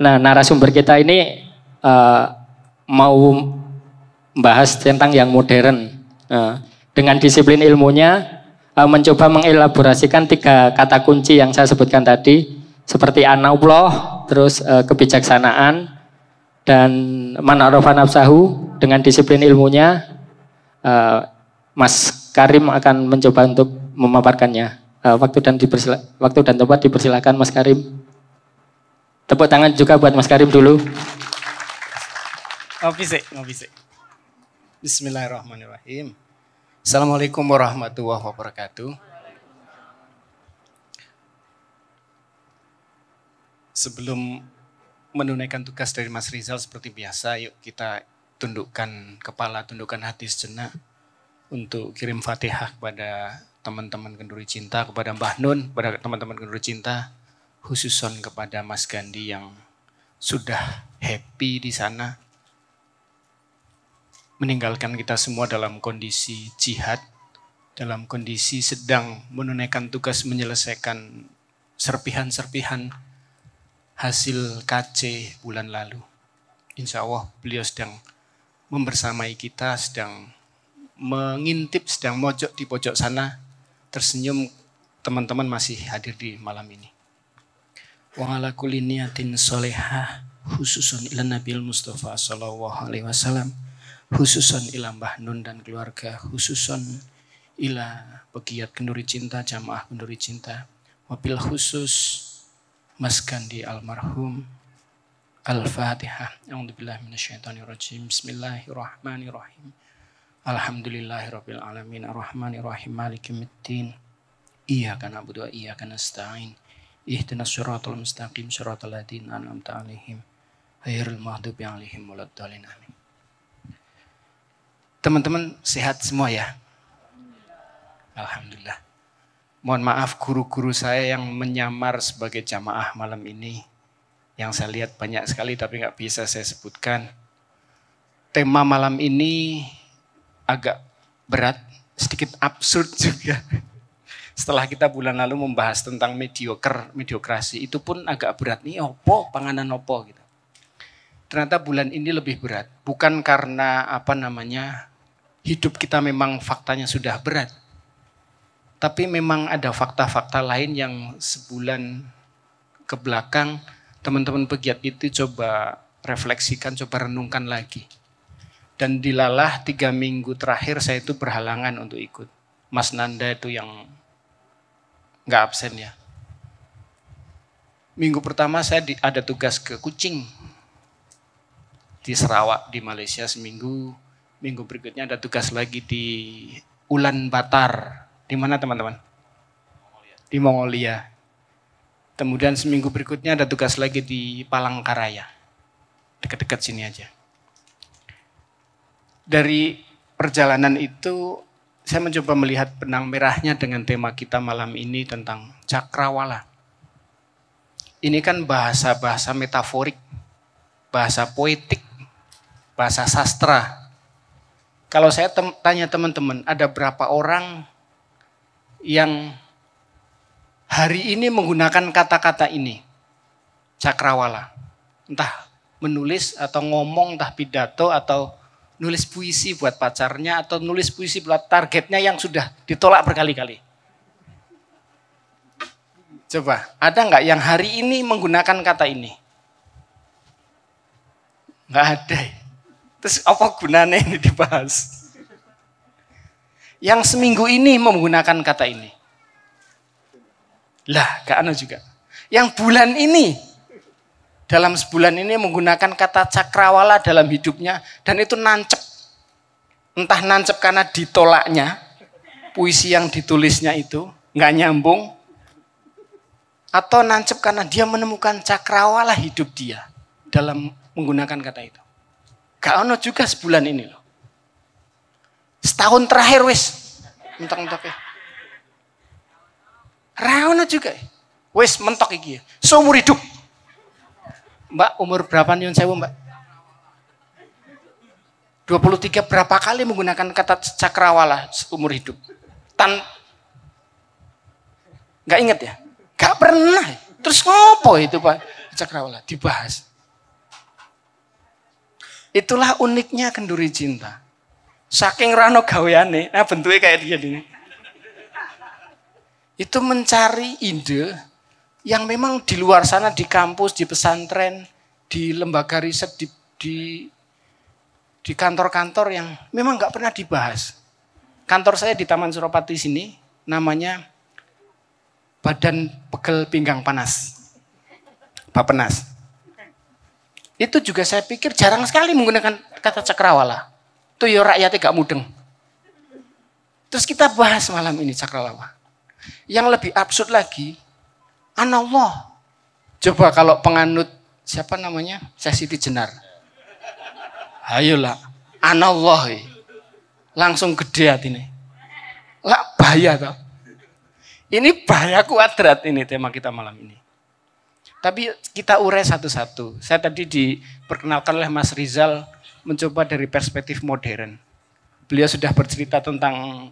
Nah, narasumber kita ini mau membahas tentang yang modern. Dengan disiplin ilmunya mencoba mengelaborasikan 3 kata kunci yang saya sebutkan tadi, seperti anallah, terus kebijaksanaan, dan man arafa nafsahu. Dengan disiplin ilmunya Mas Karim akan mencoba untuk memaparkannya. Waktu dan tempat dipersilakan Mas Karim. Tepuk tangan juga buat Mas Karim dulu. Ngopi sih. Bismillahirrahmanirrahim. Assalamualaikum warahmatullahi wabarakatuh. Sebelum menunaikan tugas dari Mas Rizal seperti biasa, yuk kita tundukkan kepala, tundukkan hati sejenak untuk kirim Fatihah kepada teman-teman Kenduri Cinta, kepada Mbah Nun, kepada teman-teman Kenduri Cinta, khususon kepada Mas Gandhi yang sudah happy di sana, meninggalkan kita semua dalam kondisi jihad, dalam kondisi sedang menunaikan tugas menyelesaikan serpihan-serpihan hasil KC bulan lalu. Insya Allah beliau sedang membersamai kita, sedang mengintip, sedang mojok di pojok sana, tersenyum, teman-teman masih hadir di malam ini. Wa ala kulli niyatin sholihah khususun ila Nabil Mustafa sallallahu alaihi wasallam, khususun ila Mbah Nun dan keluarga, khususun ila pegiat Kenduri Cinta, jamaah Kenduri Cinta, wabil khusus Mas Gandhi almarhum. Al-Fatihah. A'udzubillahi minasyaitonirrajim. Bismillahirrahmanirrahim. Alhamdulillahirabbil alamin arrahmanirrahim maliki yaumiddin. Iyyaka na'budu wa iyyaka nasta'in. Ihdinas shiratal mustaqim shiratal ladzina an'amta 'alaihim ghairil maghdubi 'alaihim waladdallin. Amin. Teman-teman sehat semua ya? Alhamdulillah. Mohon maaf guru-guru saya yang menyamar sebagai jamaah malam ini. Yang saya lihat banyak sekali tapi nggak bisa saya sebutkan. Tema malam ini agak berat, sedikit absurd juga. Setelah kita bulan lalu membahas tentang mediokrasi, itu pun agak berat. Nih opo, panganan opo gitu. Ternyata bulan ini lebih berat. Bukan karena hidup kita memang faktanya sudah berat. Tapi memang ada fakta-fakta lain yang sebulan ke belakang teman-teman pegiat itu coba refleksikan, coba renungkan lagi. Dan dilalah 3 minggu terakhir saya itu berhalangan untuk ikut. Mas Nanda itu yang nggak absen ya. Minggu pertama saya ada tugas ke Kucing. Di Sarawak, di Malaysia seminggu. Minggu berikutnya ada tugas lagi di Ulaanbaatar. Di mana teman-teman? Di Mongolia. Kemudian seminggu berikutnya ada tugas lagi di Palangkaraya. Dekat-dekat sini aja. Dari perjalanan itu saya mencoba melihat benang merahnya dengan tema kita malam ini tentang cakrawala. Ini kan bahasa-bahasa metaforik, bahasa poetik, bahasa sastra. Kalau saya tanya teman-teman, ada berapa orang yang hari ini menggunakan kata-kata ini, cakrawala. Entah menulis atau ngomong, entah pidato atau nulis puisi buat pacarnya atau nulis puisi buat targetnya yang sudah ditolak berkali-kali. Coba, ada nggak yang hari ini menggunakan kata ini? Nggak ada. Terus apa gunanya ini dibahas? Yang seminggu ini menggunakan kata ini. Lah, gak ada juga. Yang bulan ini, dalam sebulan ini menggunakan kata cakrawala dalam hidupnya, dan itu nancep. Entah nancep karena ditolaknya, puisi yang ditulisnya itu gak nyambung, atau nancep karena dia menemukan cakrawala hidup dia dalam menggunakan kata itu. Gak ada juga sebulan ini loh. Setahun terakhir wis, mentok-mentok ya. Rawana juga. Wes mentok iki. Seumur hidup. Mbak, umur berapa nyun sewu, Mbak? 23 berapa kali menggunakan kata cakrawala seumur hidup? Enggak ingat ya? Enggak pernah. Terus ngopo itu, Pak? Cakrawala dibahas. Itulah uniknya kenduri cinta. Saking rano gaweane, nah bentuknya kayak dia ini. Itu mencari ide yang memang di luar sana, di kampus, di pesantren, di lembaga riset, di kantor-kantor yang memang nggak pernah dibahas. Kantor saya di Taman Suropati sini, namanya Badan Pegel Pinggang Panas, Bapenas. Itu juga saya pikir jarang sekali menggunakan kata cakrawala. Itu ya rakyatnya gak mudeng. Terus kita bahas malam ini cakrawala. Yang lebih absurd lagi, anallah. Coba kalau penganut siapa namanya? Syekh Siti Jenar. Ayolah, anallah. Langsung gede hatinya. Lah bahaya toh. Ini bahaya kuadrat ini tema kita malam ini. Tapi kita urai satu-satu. Saya tadi diperkenalkan oleh Mas Rizal mencoba dari perspektif modern. Beliau sudah bercerita tentang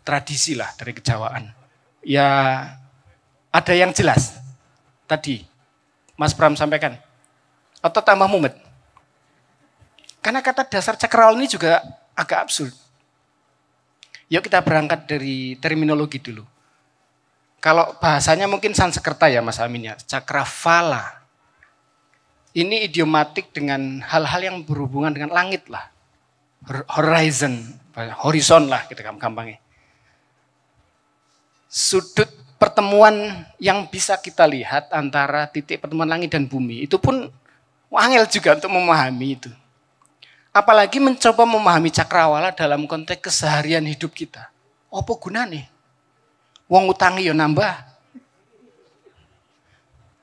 tradisi lah dari kejawaan. Ya ada yang jelas. Tadi Mas Pram sampaikan. Atau tambah mumet. Karena kata dasar cakrawala ini juga agak absurd. Yuk kita berangkat dari terminologi dulu. Kalau bahasanya mungkin Sanskerta ya Mas Amin ya, cakravala. Ini idiomatik dengan hal-hal yang berhubungan dengan langit lah. Horizon lah kita gampangnya. Sudut pertemuan yang bisa kita lihat antara titik pertemuan langit dan bumi, itu pun angel juga untuk memahami itu. Apalagi mencoba memahami cakrawala dalam konteks keseharian hidup kita. Apa gunanya? Wong utangi yo nambah.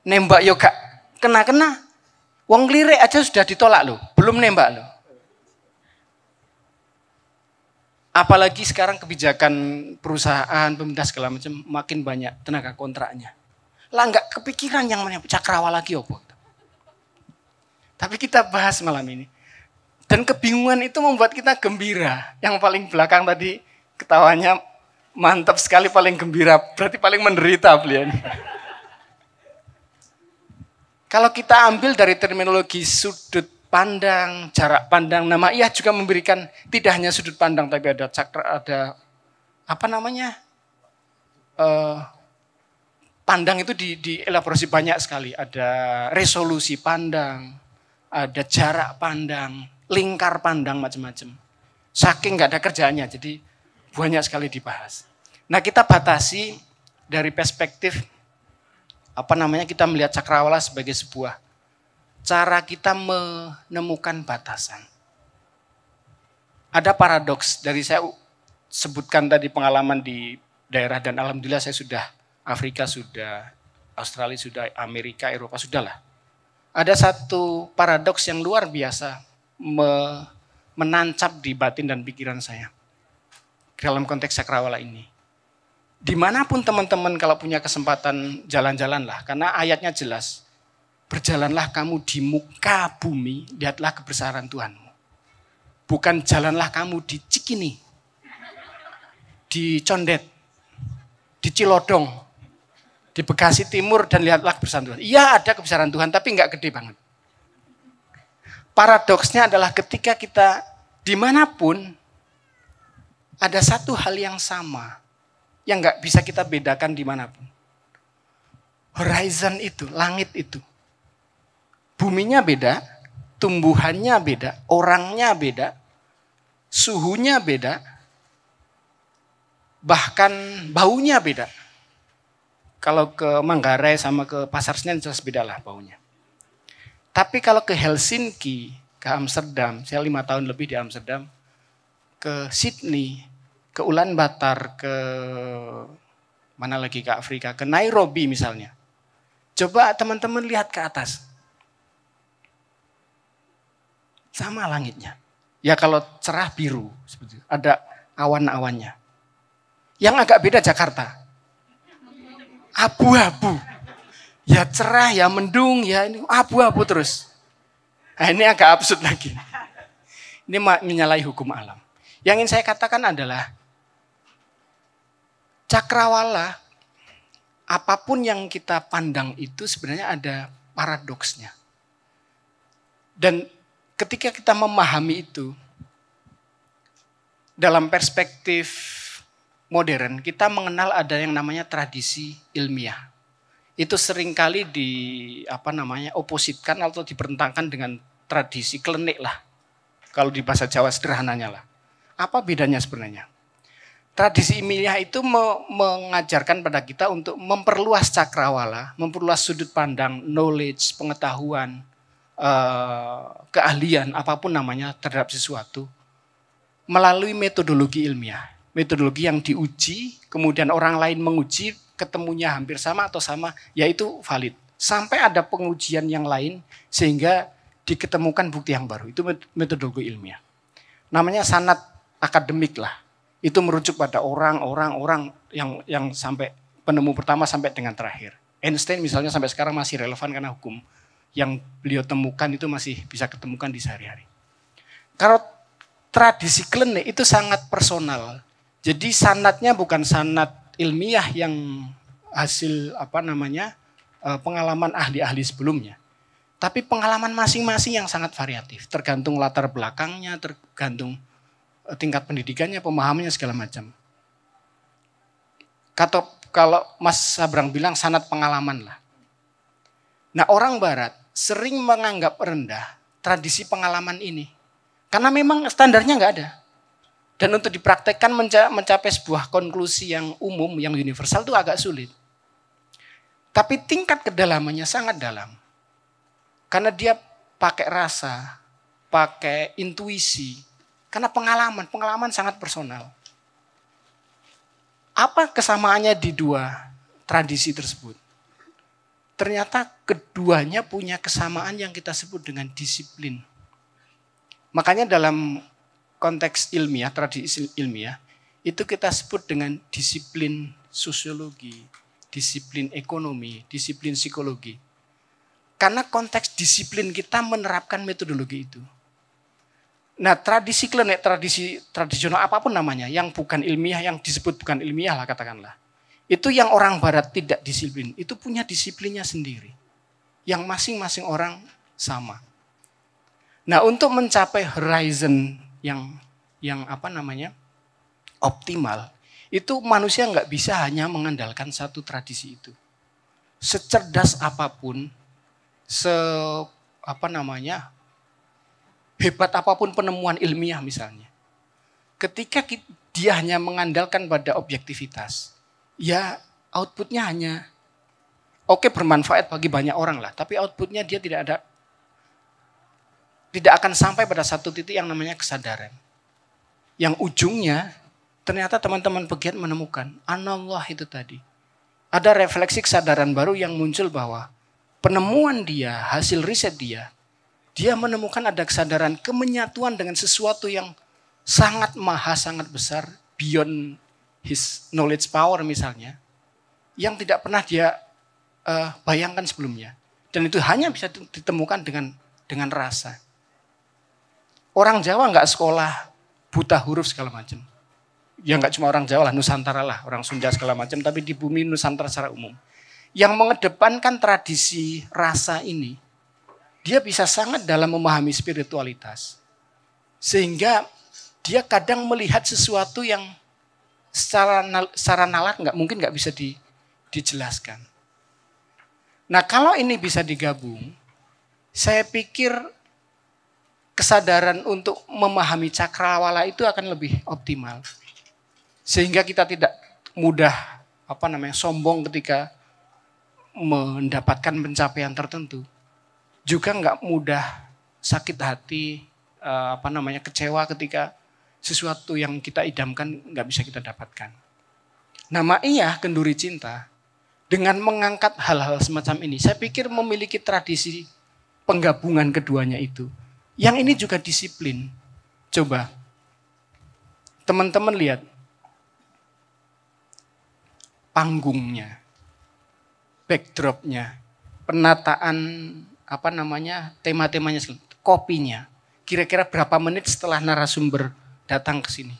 Nembak yo gak kena-kena. Wong lirik aja sudah ditolak loh, belum nembak loh. Apalagi sekarang kebijakan perusahaan, pemerintah segala macam makin banyak tenaga kontraknya. Lah nggak kepikiran yang namanya cakrawala lagi opo. Tapi kita bahas malam ini. Dan kebingungan itu membuat kita gembira. Yang paling belakang tadi ketawanya mantap sekali, paling gembira, berarti paling menderita beliau ini. Kalau kita ambil dari terminologi sudut pandang, jarak pandang, nama Iyah juga memberikan tidak hanya sudut pandang, tapi ada cakra, ada apa namanya? Pandang itu dielaborasi banyak sekali. Ada resolusi pandang, ada jarak pandang, lingkar pandang, macam-macam. Saking nggak ada kerjaannya, jadi banyak sekali dibahas. Nah kita batasi dari perspektif kita melihat cakrawala sebagai sebuah cara kita menemukan batasan. Ada paradoks dari saya sebutkan tadi pengalaman di daerah dan alhamdulillah saya sudah Afrika, sudah Australia, sudah Amerika, Eropa, sudahlah. Ada satu paradoks yang luar biasa menancap di batin dan pikiran saya dalam konteks cakrawala ini. Dimanapun teman-teman kalau punya kesempatan jalan-jalanlah, karena ayatnya jelas. Berjalanlah kamu di muka bumi, lihatlah kebesaran Tuhanmu. Bukan jalanlah kamu di Cikini, di Condet, di Cilodong, di Bekasi Timur dan lihatlah kebesaran Tuhan. Iya ada kebesaran Tuhan tapi enggak gede banget. Paradoksnya adalah ketika kita dimanapun ada satu hal yang sama yang enggak bisa kita bedakan dimanapun. Horizon itu, langit itu. Buminya beda, tumbuhannya beda, orangnya beda, suhunya beda, bahkan baunya beda. Kalau ke Manggarai sama ke Pasar Senen jelas beda lah baunya. Tapi kalau ke Helsinki, ke Amsterdam, saya 5 tahun lebih di Amsterdam, ke Sydney, ke Ulaanbaatar, ke mana lagi ke Afrika, ke Nairobi misalnya. Coba teman-teman lihat ke atas. Sama langitnya. Ya kalau cerah biru, seperti itu. Ada awan-awannya. Yang agak beda Jakarta. Abu-abu. Ya cerah, ya mendung, ya ini abu-abu terus. Nah ini agak absurd lagi. Ini menyalahi hukum alam. Yang ingin saya katakan adalah cakrawala, apapun yang kita pandang itu sebenarnya ada paradoksnya. Dan ketika kita memahami itu, dalam perspektif modern, kita mengenal ada yang namanya tradisi ilmiah. Itu seringkali opositkan atau diberentangkan dengan tradisi klenik lah. Kalau di bahasa Jawa sederhananya lah. Apa bedanya sebenarnya? Tradisi ilmiah itu mengajarkan pada kita untuk memperluas cakrawala, memperluas sudut pandang, knowledge, pengetahuan, keahlian, apapun namanya terhadap sesuatu, melalui metodologi ilmiah. Metodologi yang diuji, kemudian orang lain menguji, ketemunya hampir sama atau sama, yaitu valid. Sampai ada pengujian yang lain, sehingga diketemukan bukti yang baru. Itu metodologi ilmiah. Namanya sanad akademik lah. Itu merujuk pada orang yang sampai penemu pertama sampai dengan terakhir. Einstein misalnya sampai sekarang masih relevan karena hukum yang beliau temukan itu masih bisa ketemukan di sehari-hari. Kalau tradisi klinik itu sangat personal. Jadi sanadnya bukan sanad ilmiah yang hasil pengalaman ahli-ahli sebelumnya. Tapi pengalaman masing-masing yang sangat variatif. Tergantung latar belakangnya, tergantung tingkat pendidikannya, pemahamannya segala macam. Kalau Mas Sabrang bilang sanad pengalaman lah. Nah orang barat sering menganggap rendah tradisi pengalaman ini. Karena memang standarnya nggak ada. Dan untuk dipraktekkan mencapai sebuah konklusi yang umum, yang universal itu agak sulit. Tapi tingkat kedalamannya sangat dalam. Karena dia pakai rasa, pakai intuisi. Karena pengalaman sangat personal. Apa kesamaannya di dua tradisi tersebut? Ternyata keduanya punya kesamaan yang kita sebut dengan disiplin. Makanya dalam konteks ilmiah, tradisi ilmiah, itu kita sebut dengan disiplin sosiologi, disiplin ekonomi, disiplin psikologi. Karena konteks disiplin kita menerapkan metodologi itu. Nah tradisi klinik, tradisi tradisional apapun namanya, yang bukan ilmiah, yang disebut bukan ilmiah lah katakanlah. Itu yang orang barat tidak disiplin, itu punya disiplinnya sendiri. Yang masing-masing orang sama. Nah untuk mencapai horizon yang optimal, itu manusia nggak bisa hanya mengandalkan satu tradisi itu. Secerdas apapun, hebat apapun penemuan ilmiah misalnya. Ketika dia hanya mengandalkan pada objektivitas, ya outputnya hanya bermanfaat bagi banyak orang lah, tapi outputnya dia tidak akan sampai pada satu titik yang namanya kesadaran. Yang ujungnya ternyata teman-teman pegiat menemukan anallah itu tadi. Ada refleksi kesadaran baru yang muncul bahwa penemuan dia, hasil riset dia menemukan ada kesadaran kemenyatuan dengan sesuatu yang sangat maha, sangat besar, beyond his knowledge power misalnya, yang tidak pernah dia bayangkan sebelumnya. Dan itu hanya bisa ditemukan dengan rasa. Orang Jawa nggak sekolah buta huruf segala macam. Ya nggak cuma orang Jawa lah, Nusantara lah, orang Sunda segala macam, tapi di bumi Nusantara secara umum. Yang mengedepankan tradisi rasa ini, dia bisa sangat dalam memahami spiritualitas. Sehingga dia kadang melihat sesuatu yang secara nalar mungkin nggak bisa dijelaskan. Nah kalau ini bisa digabung, saya pikir kesadaran untuk memahami cakrawala itu akan lebih optimal. Sehingga kita tidak mudah sombong ketika mendapatkan pencapaian tertentu. Juga nggak mudah sakit hati, kecewa ketika sesuatu yang kita idamkan nggak bisa kita dapatkan. Nah Ma'iyah Kenduri Cinta dengan mengangkat hal-hal semacam ini, saya pikir memiliki tradisi penggabungan keduanya itu. Yang ini juga disiplin. Coba teman-teman lihat panggungnya, backdropnya, penataan tema-temanya, kopinya. Kira-kira berapa menit setelah narasumber datang ke sini.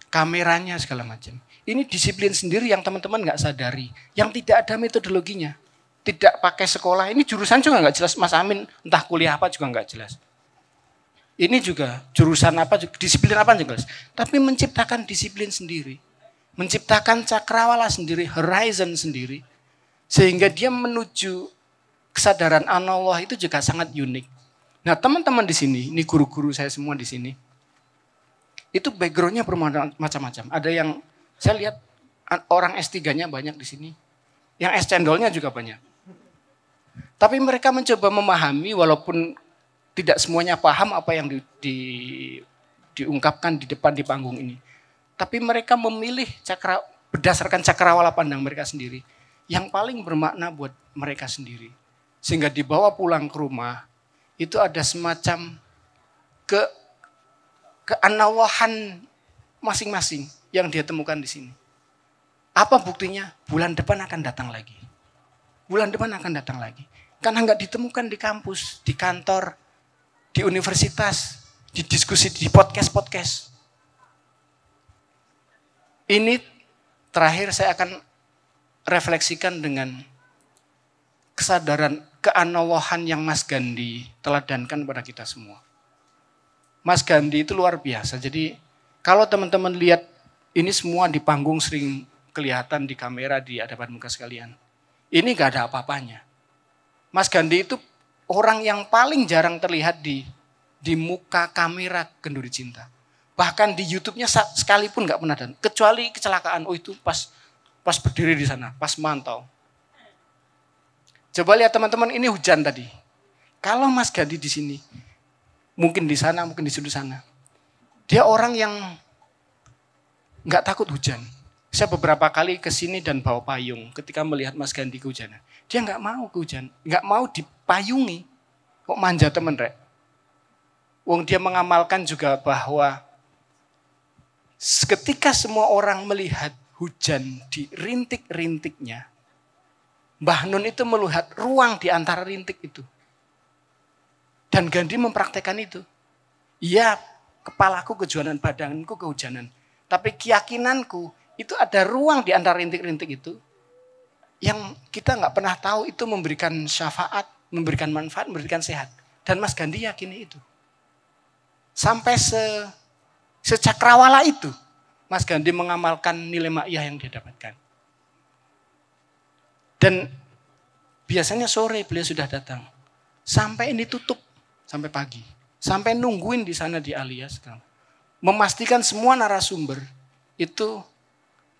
Kameranya segala macam. Ini disiplin sendiri yang teman-teman nggak sadari. Yang tidak ada metodologinya. Tidak pakai sekolah. Ini jurusan juga nggak jelas. Mas Amin entah kuliah apa juga nggak jelas. Ini juga jurusan apa, disiplin apa jelas. Tapi menciptakan disiplin sendiri. Menciptakan cakrawala sendiri, horizon sendiri. Sehingga dia menuju kesadaran Allah itu juga sangat unik. Nah teman-teman di sini, ini guru-guru saya semua di sini. Itu backgroundnya bermacam-macam. Ada yang saya lihat orang S3-nya banyak di sini. Yang S cendolnya juga banyak. Tapi mereka mencoba memahami walaupun tidak semuanya paham apa yang diungkapkan di depan di panggung ini. Tapi mereka memilih berdasarkan cakrawala pandang mereka sendiri. Yang paling bermakna buat mereka sendiri. Sehingga dibawa pulang ke rumah, itu ada semacam keanawahan masing-masing yang dia temukan di sini. Apa buktinya? Bulan depan akan datang lagi. Bulan depan akan datang lagi. Karena nggak ditemukan di kampus, di kantor, di universitas, di diskusi, di podcast-podcast. Ini terakhir saya akan refleksikan dengan kesadaran keanawahan yang Mas Gandhi teladankan pada kita semua. Mas Gandhi itu luar biasa. Jadi kalau teman-teman lihat ini semua di panggung sering kelihatan di kamera di hadapan muka sekalian. Ini gak ada apa-apanya. Mas Gandhi itu orang yang paling jarang terlihat di muka kamera Kenduri Cinta. Bahkan di YouTube-nya sekalipun gak pernah ada. Kecuali kecelakaan, itu pas berdiri di sana, pas mantau. Coba lihat teman-teman, ini hujan tadi. Kalau Mas Gandhi di sini, mungkin di sana, mungkin di sudut sana. Dia orang yang gak takut hujan. Saya beberapa kali ke sini dan bawa payung ketika melihat Mas Gandhi kehujanan. Dia nggak mau kehujanan, nggak mau dipayungi. Kok manja temen rek? Wong dia mengamalkan juga bahwa ketika semua orang melihat hujan di rintik-rintiknya, Mbah Nun itu melihat ruang di antara rintik itu. Dan Gandhi mempraktekkan itu. Iya, kepalaku kehujanan, badanku kehujanan. Tapi keyakinanku, itu ada ruang di antara rintik-rintik itu yang kita nggak pernah tahu itu memberikan syafaat, memberikan manfaat, memberikan sehat. Dan Mas Gandhi yakini itu. Sampai secakrawala itu, Mas Gandhi mengamalkan nilai makyah yang dia dapatkan. Dan biasanya sore beliau sudah datang. Sampai ini tutup, sampai pagi. Sampai nungguin di sana di Alias. Memastikan semua narasumber itu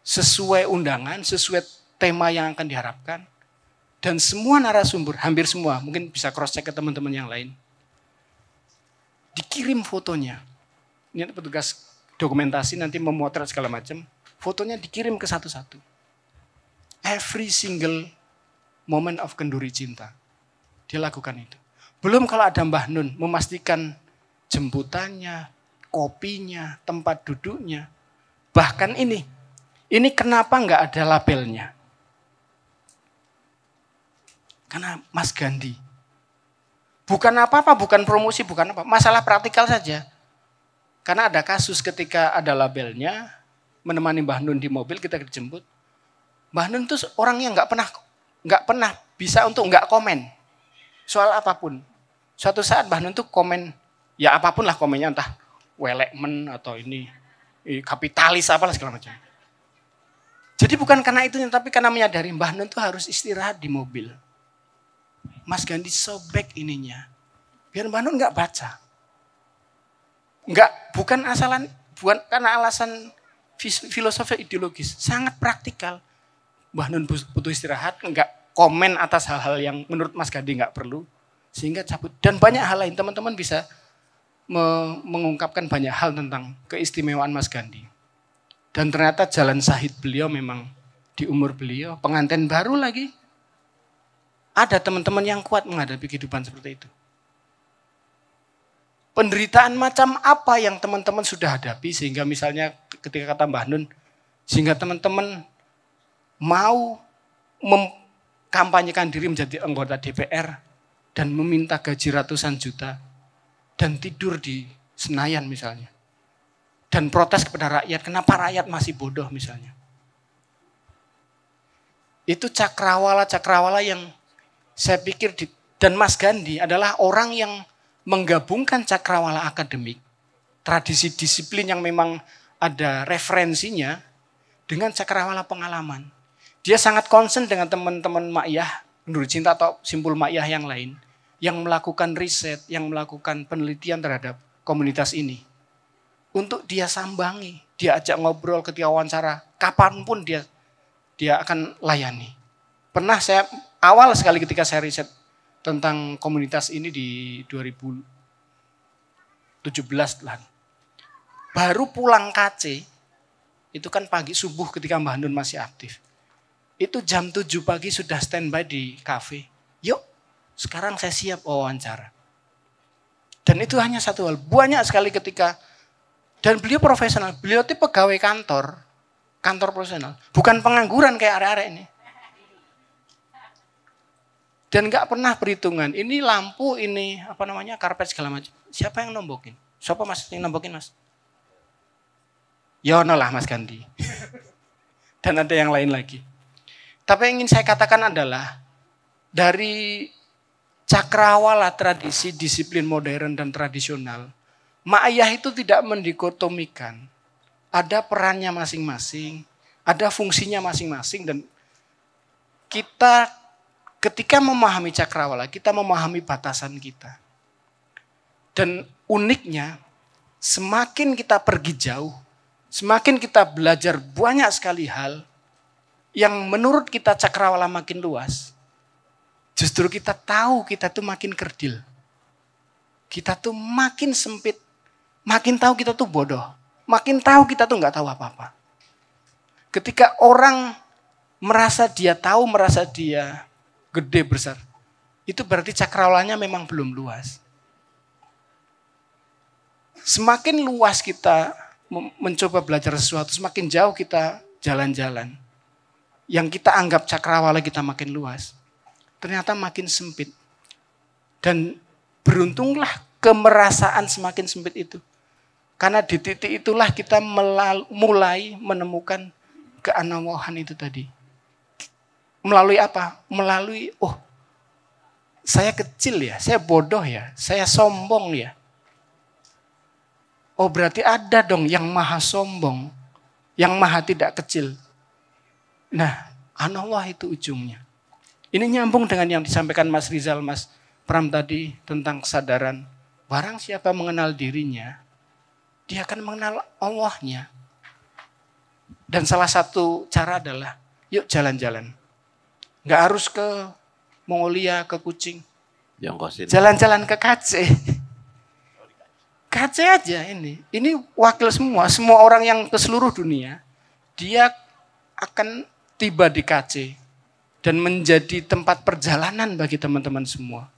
sesuai undangan, sesuai tema yang akan diharapkan. Dan semua narasumber, hampir semua, mungkin bisa cross check ke teman-teman yang lain. Dikirim fotonya. Ini petugas dokumentasi nanti memotret segala macam. Fotonya dikirim ke satu-satu. Every single moment of Kenduri Cinta. Dia lakukan itu. Belum kalau ada Mbah Nun memastikan jemputannya, kopinya, tempat duduknya. Bahkan ini kenapa nggak ada labelnya? Karena Mas Gandhi. Bukan apa-apa, bukan promosi, bukan apa. Masalah praktikal saja. Karena ada kasus ketika ada labelnya, menemani Mbah Nun di mobil, kita dijemput. Mbah Nun itu orang yang nggak pernah bisa untuk nggak komen soal apapun. Suatu saat Mbah Nun tuh komen, ya apapun lah komennya, entah welekmen atau ini kapitalis apalah segala macam. Jadi bukan karena itu, tapi karena menyadari Mbah Nun tuh harus istirahat di mobil. Mas Gandhi sobek ininya, biar Mbah Nun nggak baca. Bukan karena alasan filosofi ideologis, sangat praktikal. Mbah Nun butuh istirahat, nggak komen atas hal-hal yang menurut Mas Gandhi nggak perlu, sehingga cabut. Dan banyak hal lain, teman-teman bisa mengungkapkan banyak hal tentang keistimewaan Mas Gandhi. Dan ternyata jalan sahid beliau memang di umur beliau, pengantin baru lagi. Ada teman-teman yang kuat menghadapi kehidupan seperti itu. Penderitaan macam apa yang teman-teman sudah hadapi sehingga misalnya ketika kata Mbah Nun, sehingga teman-teman mau mengkampanyekan diri menjadi anggota DPR dan meminta gaji ratusan juta dan tidur di Senayan misalnya. Dan protes kepada rakyat, kenapa rakyat masih bodoh misalnya. Itu cakrawala-cakrawala yang saya pikir, dan Mas Gandhi adalah orang yang menggabungkan cakrawala akademik, tradisi disiplin yang memang ada referensinya, dengan cakrawala pengalaman. Dia sangat concern dengan teman-teman Makyah, Nur Cinta atau simpul Makyah yang lain, yang melakukan riset, yang melakukan penelitian terhadap komunitas ini. Untuk dia sambangi, dia ajak ngobrol ketika wawancara, kapanpun dia akan layani. Pernah saya awal sekali ketika saya riset tentang komunitas ini di 2017 lah. Baru pulang KC, itu kan pagi subuh ketika Mbah Nun masih aktif. Itu jam 7 pagi sudah standby di kafe. Yuk, sekarang saya siap wawancara. Dan itu hanya satu hal. Banyak sekali ketika, dan beliau profesional. Beliau itu pegawai kantor profesional. Bukan pengangguran kayak arek-arek ini. Dan gak pernah perhitungan. Ini lampu, ini karpet segala macam. Siapa yang nombokin? Siapa mas yang nombokin mas? Yono lah Mas Gandhi. Dan ada yang lain lagi. Tapi yang ingin saya katakan adalah dari cakrawala tradisi, disiplin modern dan tradisional, Makyah itu tidak mendikotomikan. Ada perannya masing-masing, ada fungsinya masing-masing, dan kita ketika memahami cakrawala, kita memahami batasan kita. Dan uniknya, semakin kita pergi jauh, semakin kita belajar banyak sekali hal yang menurut kita cakrawala makin luas. Justru kita tahu kita tuh makin kerdil. Kita tuh makin sempit. Makin tahu kita tuh bodoh. Makin tahu kita tuh gak tahu apa-apa. Ketika orang merasa dia tahu, merasa dia gede besar, itu berarti cakrawalanya memang belum luas. Semakin luas kita mencoba belajar sesuatu, semakin jauh kita jalan-jalan. Yang kita anggap cakrawala kita makin luas, ternyata makin sempit. Dan beruntunglah kemerasaan semakin sempit itu. Karena di titik itulah kita mulai menemukan keanewahan itu tadi. Melalui apa? Melalui, saya kecil ya, saya bodoh ya, saya sombong ya. Oh berarti ada dong yang maha sombong, yang maha tidak kecil. Nah, anallah itu ujungnya. Ini nyambung dengan yang disampaikan Mas Rizal, Mas Pram tadi tentang kesadaran. Barang siapa mengenal dirinya, dia akan mengenal Allahnya. Dan salah satu cara adalah, yuk jalan-jalan. Nggak harus ke Mongolia, ke Kucing. Jalan-jalan ke KC. KC aja ini. Ini wakil semua orang yang ke seluruh dunia, dia akan tiba di KC dan menjadi tempat perjalanan bagi teman-teman semua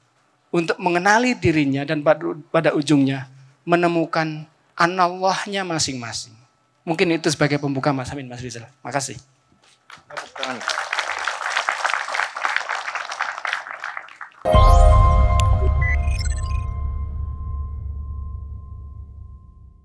untuk mengenali dirinya dan pada ujungnya menemukan Allahnya masing-masing. Mungkin itu sebagai pembuka Mas Amin, Mas Rizal. Makasih.